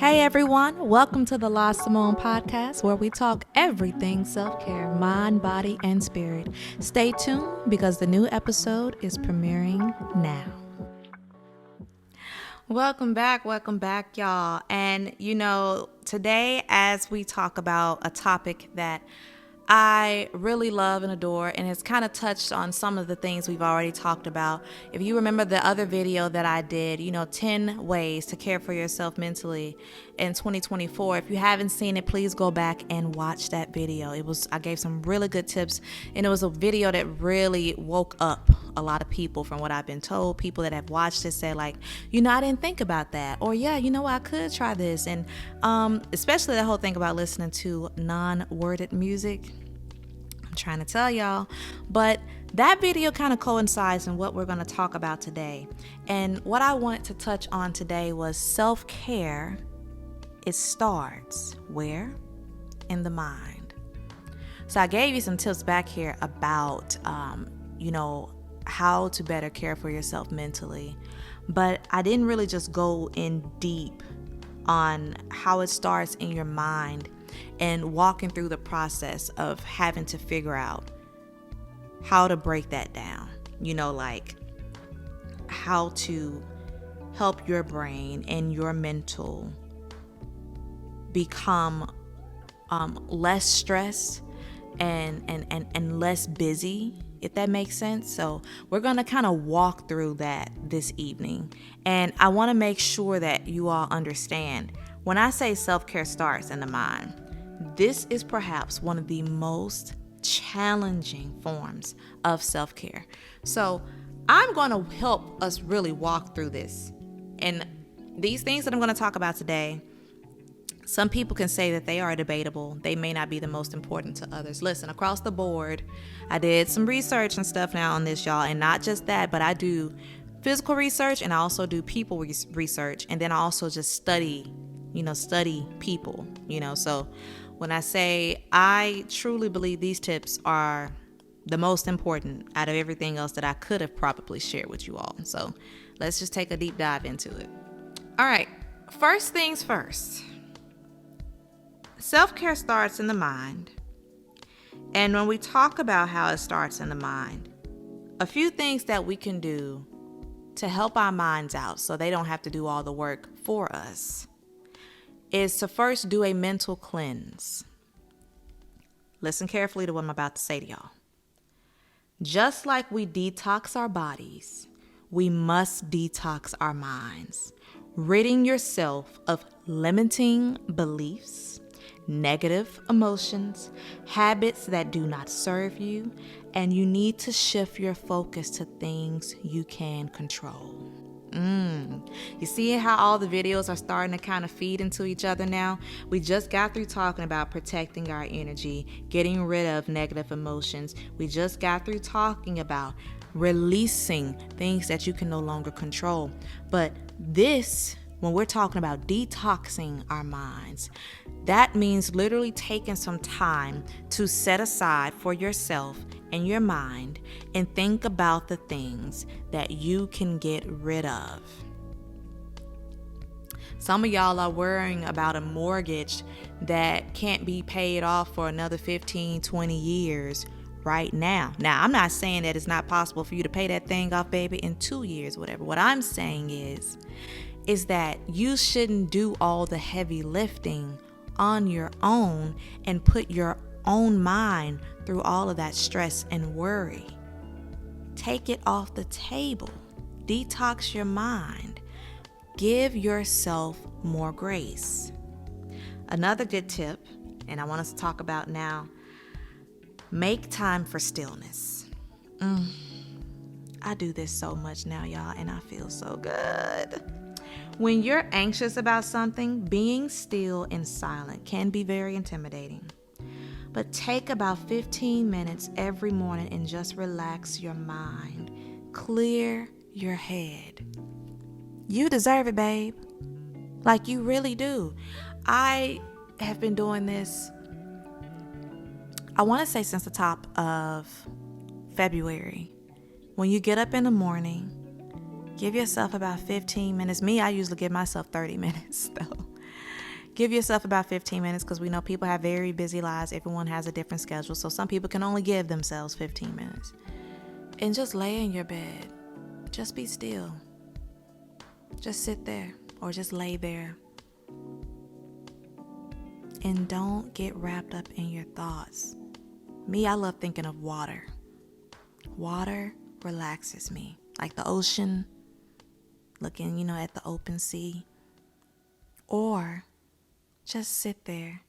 Hey everyone, welcome to the Simone Podcast, where we talk everything self-care, mind, body, and spirit. Stay tuned because the new episode is premiering now. Welcome back, y'all. And today as we talk about a topic that I really love and adore, and it's kind of touched on some of the things we've already talked about. If you remember the other video that I did, 10 ways to care for yourself mentally in 2024. If you haven't seen it, please go back and watch that video. I gave some really good tips, and it was a video that really woke up a lot of people from what I've been told. People that have watched it say like, I didn't think about that. Or I could try this. And especially the whole thing about listening to non-worded music. I'm trying to tell y'all, but that video kind of coincides in what we're going to talk about today. And what I want to touch on today was self-care. It starts where? In the mind. So I gave you some tips back here about, how to better care for yourself mentally, but I didn't really just go in deep on how it starts in your mind and walking through the process of having to figure out how to break that down, like how to help your brain and your mental become less stressed and less busy, if that makes sense. So we're going to kind of walk through that this evening. And I want to make sure that you all understand when I say self-care starts in the mind, this is perhaps one of the most challenging forms of self-care. So I'm going to help us really walk through this. And these things that I'm going to talk about today, some people can say that they are debatable. They may not be the most important to others. Listen, across the board, I did some research and stuff now on this, y'all. And not just that, but I do physical research and I also do people research. And then I also just study people, So when I say I truly believe these tips are the most important out of everything else that I could have probably shared with you all. So let's just take a deep dive into it. All right. First things first. Self-care starts in the mind. And when we talk about how it starts in the mind, a few things that we can do to help our minds out so they don't have to do all the work for us is to first do a mental cleanse. Listen carefully to what I'm about to say to y'all. Just like we detox our bodies, we must detox our minds, ridding yourself of limiting beliefs, negative emotions, habits that do not serve you, and you need to shift your focus to things you can control. You see how all the videos are starting to kind of feed into each other now? We just got through talking about protecting our energy, getting rid of negative emotions. We just got through talking about releasing things that you can no longer control. But this, when we're talking about detoxing our minds, that means literally taking some time to set aside for yourself and your mind and think about the things that you can get rid of. Some of y'all are worrying about a mortgage that can't be paid off for another 15, 20 years right now. Now, I'm not saying that it's not possible for you to pay that thing off, baby, in 2 years, whatever. What I'm saying is that you shouldn't do all the heavy lifting on your own and put your own mind through all of that stress and worry. Take it off the table. Detox your mind. Give yourself more grace. Another good tip, and I want us to talk about now, make time for stillness. I do this so much now, y'all, and I feel so good. When you're anxious about something, being still and silent can be very intimidating. But take about 15 minutes every morning and just relax your mind. Clear your head. You deserve it, babe. Like you really do. I have been doing this, I want to say since the top of February. When you get up in the morning, give yourself about 15 minutes. Me, I usually give myself 30 minutes though. Give yourself about 15 minutes because we know people have very busy lives. Everyone has a different schedule. So some people can only give themselves 15 minutes. And just lay in your bed. Just be still. Just sit there or just lay there. And don't get wrapped up in your thoughts. Me, I love thinking of water. Water relaxes me. Like the ocean, looking, at the open sea. Or just sit there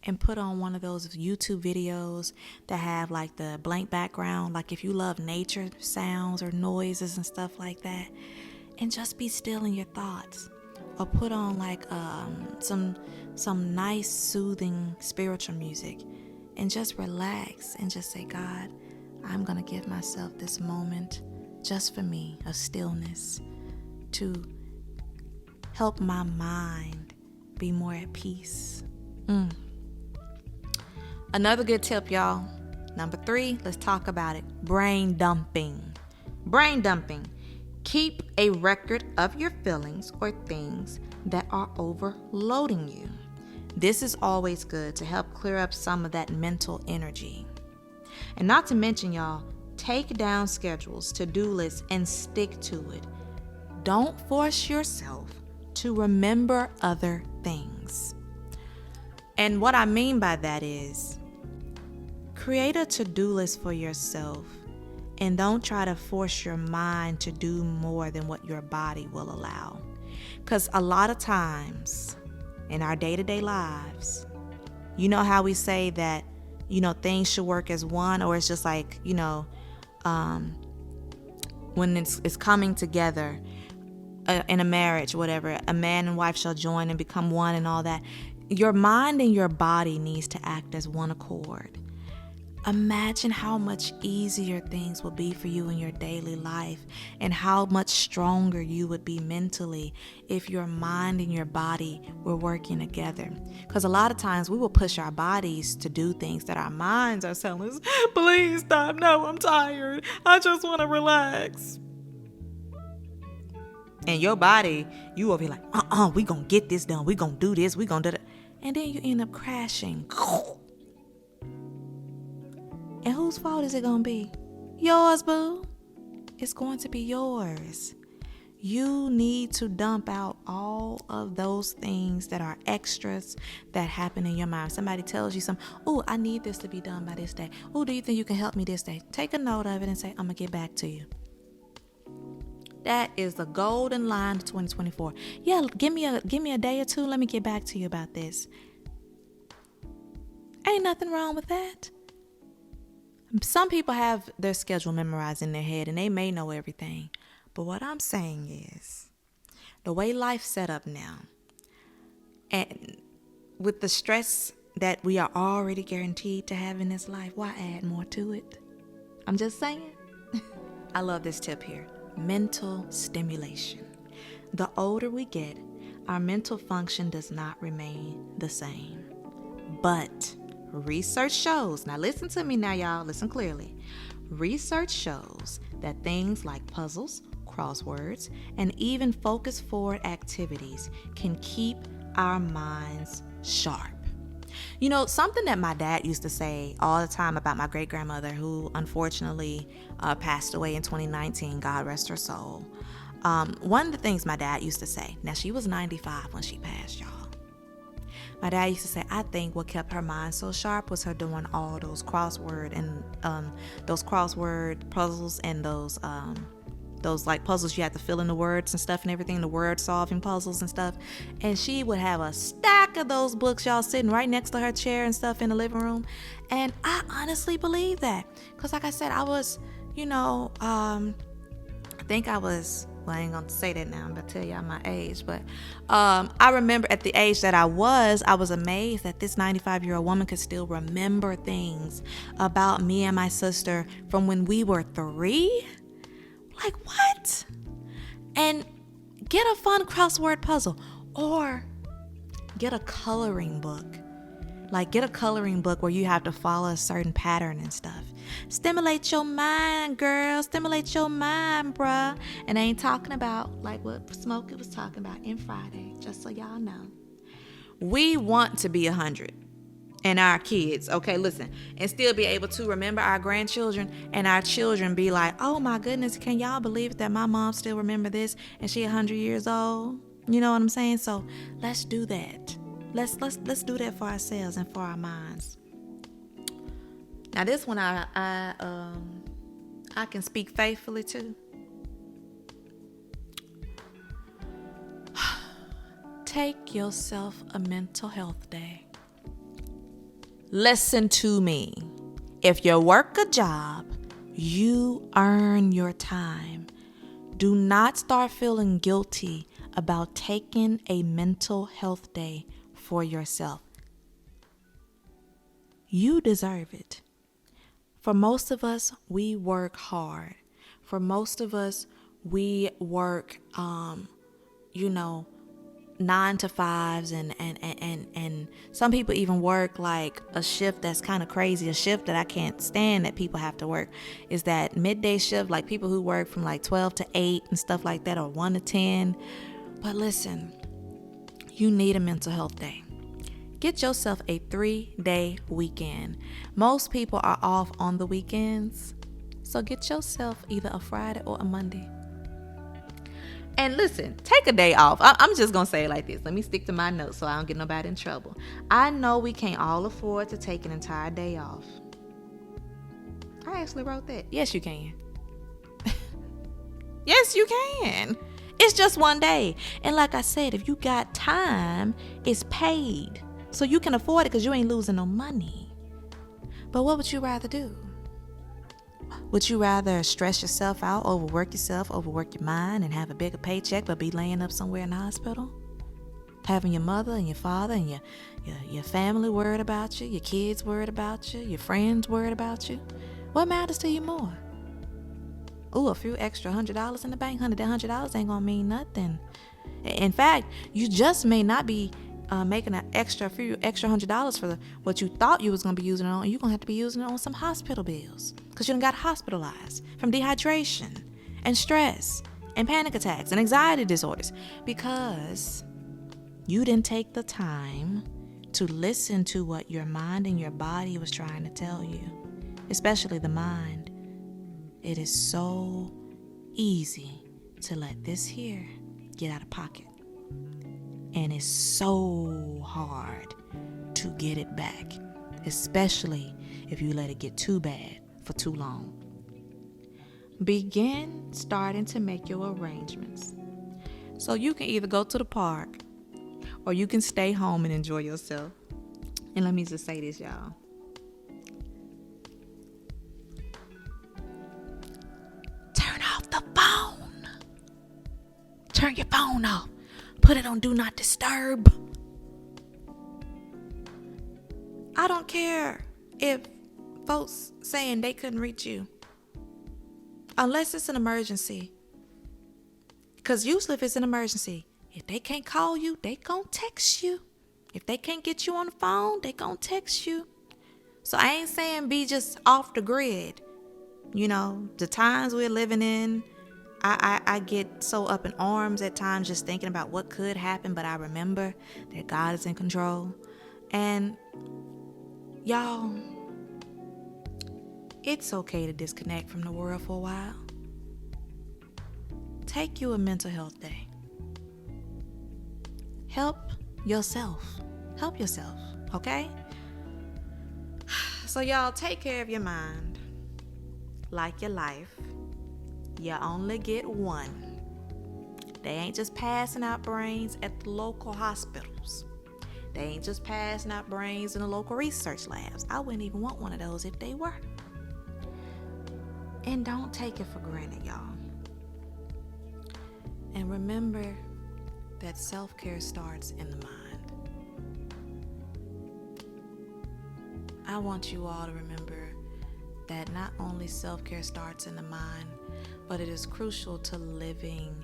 and put on one of those YouTube videos that have like the blank background. Like if you love nature sounds or noises and stuff like that. And just be still in your thoughts. Or put on like some nice soothing spiritual music. And just relax and just say, God, I'm going to give myself this moment just for me of stillness to help my mind be more at peace. Another good tip, y'all. Number 3, let's talk about it. Brain dumping. Brain dumping. Keep a record of your feelings or things that are overloading you. This is always good to help clear up some of that mental energy. And not to mention, y'all, take down schedules, to-do lists, and stick to it. Don't force yourself to remember other things. And what I mean by that is, create a to-do list for yourself and don't try to force your mind to do more than what your body will allow. Because a lot of times in our day-to-day lives, you know how we say that, things should work as one, or it's just like, when it's coming together in a marriage, whatever, a man and wife shall join and become one and all that. Your mind and your body needs to act as one accord. Imagine how much easier things would be for you in your daily life and how much stronger you would be mentally if your mind and your body were working together. Because a lot of times we will push our bodies to do things that our minds are telling us, please stop, no, I'm tired, I just want to relax. And your body, you will be like, we gonna get this done, we gonna do this, we gonna do that. And then you end up crashing. And whose fault is it going to be? Yours, boo. It's going to be yours. You need to dump out all of those things that are extras that happen in your mind. Somebody tells you something. Oh, I need this to be done by this day. Oh, do you think you can help me this day? Take a note of it and say, I'm going to get back to you. That is the golden line of 2024. Yeah, give me a day or two. Let me get back to you about this. Ain't nothing wrong with that. Some people have their schedule memorized in their head and they may know everything. But what I'm saying is, the way life's set up now, and with the stress that we are already guaranteed to have in this life, why add more to it? I'm just saying. I love this tip here. Mental stimulation. The older we get, our mental function does not remain the same. But research shows, now listen to me now, y'all, listen clearly. Research shows that things like puzzles, crosswords, and even focus forward activities can keep our minds sharp. Something that my dad used to say all the time about my great-grandmother, who unfortunately passed away in 2019, God rest her soul. One of the things my dad used to say, now she was 95 when she passed, y'all. My dad used to say, I think what kept her mind so sharp was her doing all those crossword puzzles and those like puzzles you had to fill in the words and stuff and everything, the word solving puzzles and stuff. And she would have a stack of those books, y'all, sitting right next to her chair and stuff in the living room. And I honestly believe that. Because like I said, I was, I think I was, well, I ain't gonna say that now. I'm gonna tell y'all my age, but I remember at the age that I was amazed that this 95-year-old woman could still remember things about me and my sister from when we were 3. Like, what? And get a fun crossword puzzle or get a coloring book. Like, get a coloring book where you have to follow a certain pattern and stuff. Stimulate your mind, girl. Stimulate your mind, bruh. And I ain't talking about like what Smokey was talking about in Friday, just so y'all know. We want to be 100 and our kids, okay, listen, and still be able to remember our grandchildren and our children be like, oh my goodness, can y'all believe that my mom still remember this and she 100 years old? You know what I'm saying? So let's do that. Let's do that for ourselves and for our minds. Now this one I can speak faithfully to. Take yourself a mental health day. Listen to me. If you work a job, you earn your time. Do not start feeling guilty about taking a mental health day for yourself. You deserve it. For most of us, we work hard. For most of us, we work, 9 to 5s and some people even work like a shift that's kind of crazy. A shift that I can't stand that people have to work is that midday shift, like people who work from like 12 to 8 and stuff like that, or 1 to 10. But listen, you need a mental health day. Get yourself a 3-day weekend. Most people are off on the weekends, so get yourself either a Friday or a Monday. And listen, take a day off. I'm just going to say it like this. Let me stick to my notes so I don't get nobody in trouble. I know we can't all afford to take an entire day off. I actually wrote that. Yes, you can. Yes, you can. It's just one day. And like I said, if you got time, it's paid. So you can afford it because you ain't losing no money. But what would you rather do? Would you rather stress yourself out, overwork your mind, and have a bigger paycheck but be laying up somewhere in the hospital? Having your mother and your father and your family worried about you, your kids worried about you, your friends worried about you? What matters to you more? Ooh, a few extra $100 in the bank, that $100 ain't gonna mean nothing. In fact, you just may not be making a few extra $100 for what you thought you was gonna be using it on. You're gonna have to be using it on some hospital bills because you done got hospitalized from dehydration and stress and panic attacks and anxiety disorders because you didn't take the time to listen to what your mind and your body was trying to tell you, especially the mind. It is so easy to let this here get out of pocket. And it's so hard to get it back, especially if you let it get too bad for too long. Begin starting to make your arrangements. So you can either go to the park or you can stay home and enjoy yourself. And let me just say this, y'all. Turn off the phone. Turn your phone off. Put it on Do Not Disturb. I don't care if folks saying they couldn't reach you. Unless it's an emergency. Because usually if it's an emergency, if they can't call you, they gonna text you. If they can't get you on the phone, they gonna text you. So I ain't saying be just off the grid. You know, the times we're living in, I get so up in arms at times just thinking about what could happen, but I remember that God is in control. And y'all, it's okay to disconnect from the world for a while. Take you a mental health day. Help yourself, okay? So y'all, take care of your mind like your life. You only get one. They ain't just passing out brains at the local hospitals. They ain't just passing out brains in the local research labs. I wouldn't even want one of those if they were. And don't take it for granted, y'all. And remember that self-care starts in the mind. I want you all to remember that not only self-care starts in the mind, but it is crucial to living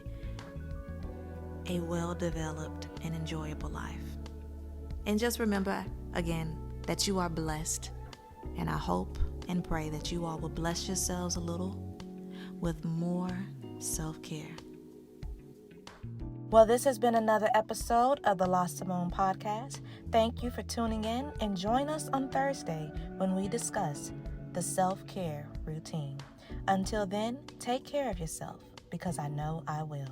a well-developed and enjoyable life. And just remember, again, that you are blessed. And I hope and pray that you all will bless yourselves a little with more self-care. Well, this has been another episode of the Lost Simone Podcast. Thank you for tuning in, and join us on Thursday when we discuss the self-care routine. Until then, take care of yourself, because I know I will.